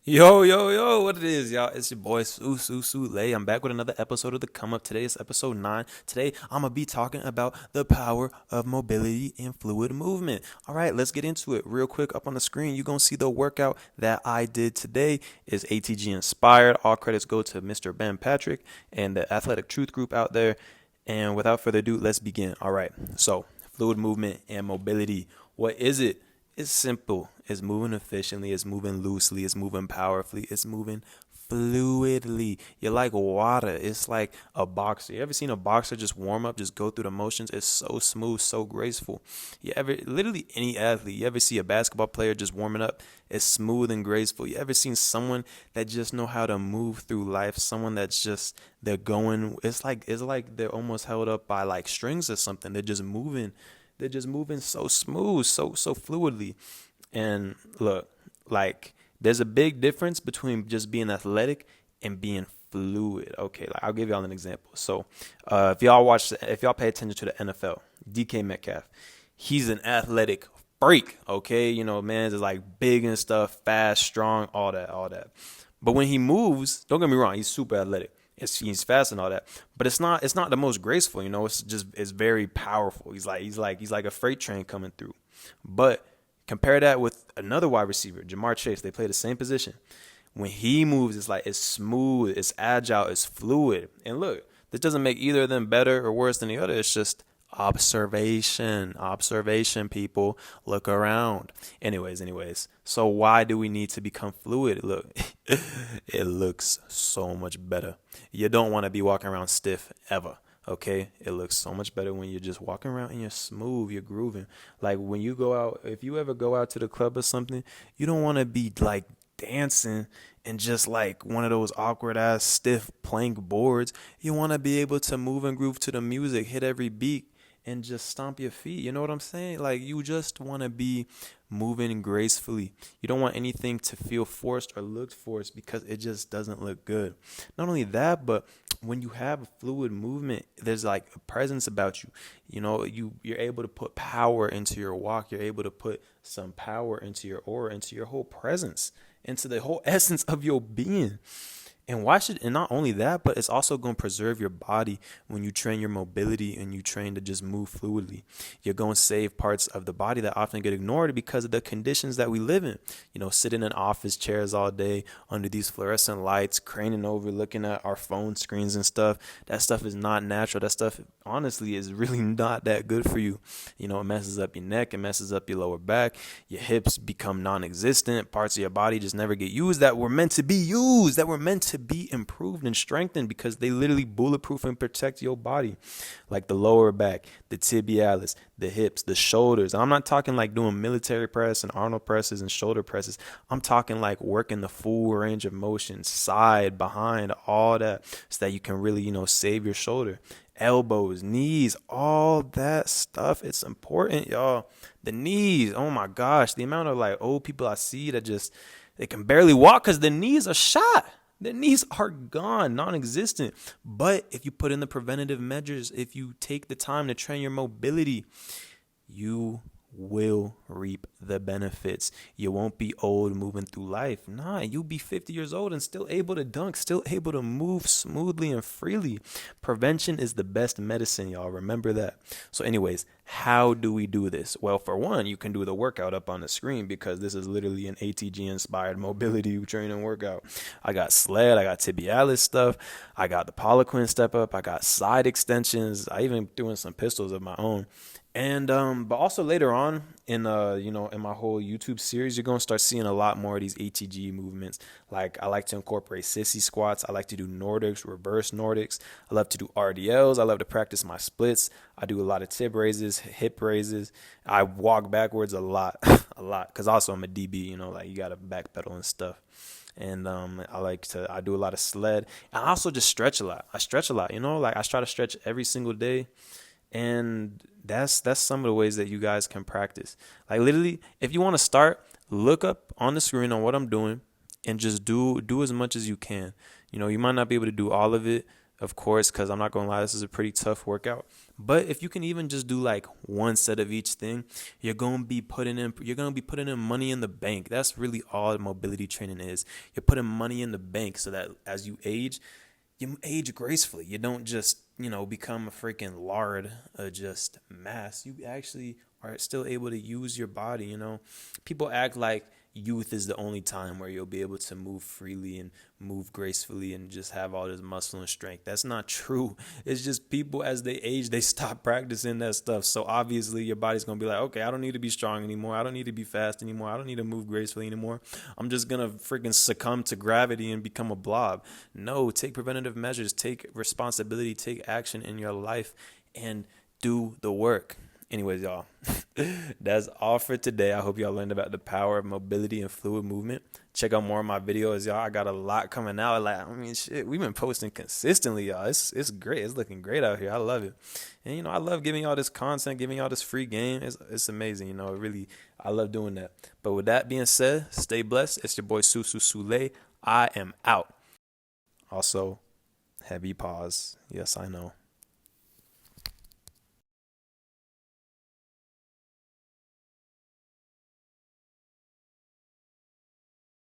Yo, what it is, y'all? It's your boy Su Lay. I'm back with another episode of the Come Up. Today is episode 9. Today, I'm going to be talking about the power of mobility and fluid movement. All right, let's get into it real quick. Up on the screen, you're going to see the workout that I did today is ATG inspired. All credits go to Mr. Ben Patrick and the Athletic Truth Group out there. And without further ado, let's begin. All right, so fluid movement and mobility. What is it? It's simple. It's moving efficiently. It's moving loosely. It's moving powerfully. It's moving fluidly. You're like water. It's like a boxer. You ever seen a boxer just warm up, just go through the motions? It's so smooth, so graceful. Literally any athlete, you ever see a basketball player just warming up? It's smooth and graceful. You ever seen someone that just know how to move through life? Someone that's just, they're going, it's like they're almost held up by like strings or something. They're just moving so smooth, so fluidly. And look, like there's a big difference between just being athletic and being fluid. Okay, like I'll give y'all an example. So, if y'all pay attention to the NFL, DK Metcalf, he's an athletic freak. Okay, man is like big and stuff, fast, strong, all that. But when he moves, don't get me wrong, he's super athletic. He's fast and all that, but it's not the most graceful. It's very powerful. He's like a freight train coming through. But compare that with another wide receiver, Jamar Chase. They play the same position. When he moves, it's smooth, it's agile, it's fluid. And look, this doesn't make either of them better or worse than the other. It's just observation, people. Look around. Anyways, so why do we need to become fluid? Look, it looks so much better. You don't want to be walking around stiff ever. Okay, it looks so much better when you're just walking around and you're smooth, you're grooving. Like when you go out, if you ever go out to the club or something, you don't want to be like dancing and just like one of those awkward ass stiff plank boards. You want to be able to move and groove to the music, hit every beat, and just stomp your feet. You know what I'm saying? Like you just want to be moving gracefully. You don't want anything to feel forced or look forced because it just doesn't look good. Not only that, but when you have a fluid movement, there's like a presence about you. You're able to put power into your walk. You're able to put some power into your aura, into your whole presence, into the whole essence of your being. And not only that, but it's also going to preserve your body when you train your mobility and you train to just move fluidly. You're going to save parts of the body that often get ignored because of the conditions that we live in. Sitting in office chairs all day under these fluorescent lights, craning over, looking at our phone screens and stuff. That stuff is not natural. That stuff, honestly, is really not that good for you. It messes up your neck. It messes up your lower back. Your hips become non-existent. Parts of your body just never get used that were meant to be used, that were meant to be improved and strengthened because they literally bulletproof and protect your body, like the lower back, the tibialis, the hips, the shoulders. And I'm not talking like doing military press and Arnold presses and shoulder presses. I'm talking like working the full range of motion, side, behind, all that, so that you can really, save your shoulder, elbows, knees, all that stuff. It's important, y'all. The knees, oh my gosh, the amount of like old people I see that just, they can barely walk because the knees are shot. The knees are gone, non-existent. But if you put in the preventative measures, if you take the time to train your mobility, you will reap the benefits. You won't be old moving through life. Nah, you'll be 50 years old and still able to dunk, still able to move smoothly and freely. Prevention is the best medicine, y'all. Remember that. So anyways, how do we do this? Well, for one, you can do the workout up on the screen because this is literally an ATG inspired mobility training workout. I got sled, I got tibialis stuff, I got the Poliquin step up, I got side extensions, I even threw in some pistols of my own. And but also later on in in my whole YouTube series, you're gonna start seeing a lot more of these ATG movements. Like I like to incorporate sissy squats. I like to do Nordics, reverse Nordics. I love to do RDLs. I love to practice my splits. I do a lot of tib raises, hip raises. I walk backwards a lot, because also I'm a DB. Like you gotta backpedal and stuff. And I do a lot of sled. And I also just stretch a lot. I stretch a lot. Like I try to stretch every single day. And that's some of the ways that you guys can practice. Like literally, if you want to start, look up on the screen on what I'm doing and just do as much as you can. You might not be able to do all of it, of course, because I'm not gonna lie, this is a pretty tough workout. But if you can even just do like one set of each thing, you're gonna be putting in money in the bank. That's really all mobility training is. You're putting money in the bank so that as you age gracefully. You don't just, become a freaking lard of just mass. You actually are still able to use your body. People act like youth is the only time where you'll be able to move freely and move gracefully and just have all this muscle and strength. That's not true. It's just people as they age, they stop practicing that stuff. So obviously your body's going to be like, okay, I don't need to be strong anymore. I don't need to be fast anymore. I don't need to move gracefully anymore. I'm just going to freaking succumb to gravity and become a blob. No, take preventative measures, take responsibility, take action in your life and do the work. Anyways, y'all, that's all for today. I hope y'all learned about the power of mobility and fluid movement. Check out more of my videos, y'all. I got a lot coming out. Shit, we've been posting consistently, y'all. It's great. It's looking great out here. I love it. And, I love giving y'all this content, giving y'all this free game. It's amazing, I love doing that. But with that being said, stay blessed. It's your boy, Susu Sule. I am out. Also, heavy pause. Yes, I know.